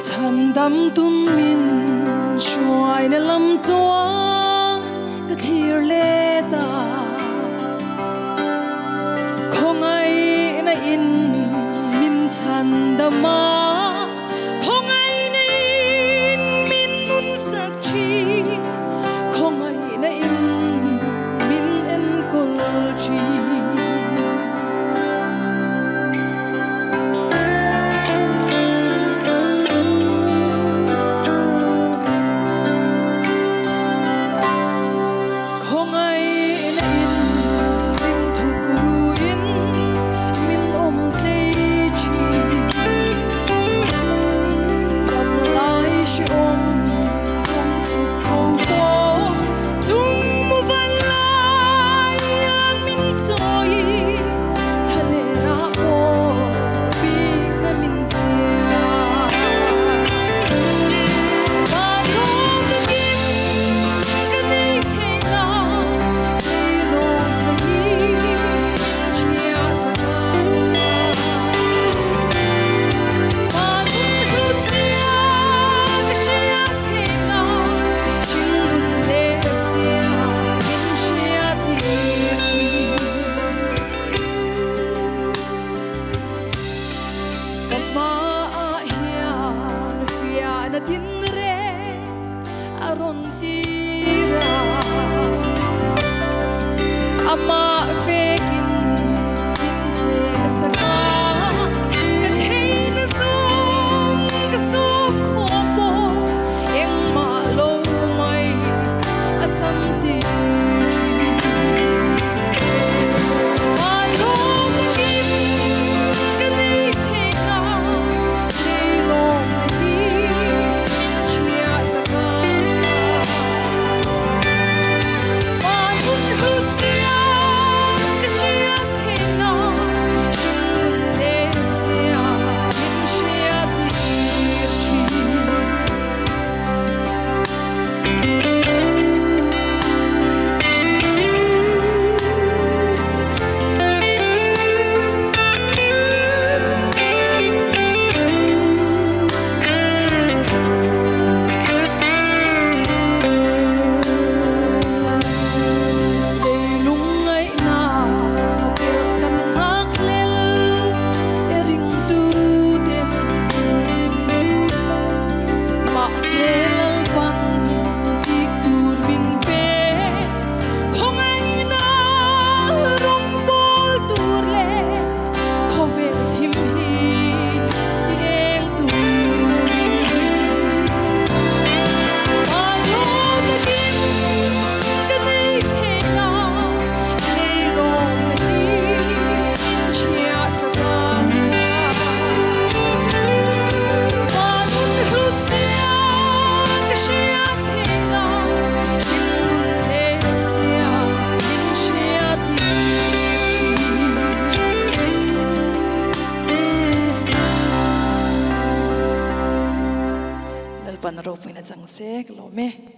Chhandamtun min hruaina lamtluang ka thlir le ta khongai na in min chandama khongai na in min nun sak chi khongai na in min en kol chi tinre aron tira ama fekin tinre saka kathei na sum ka so khopo em ma lo mai atsam ti pan ro pina chang se lo me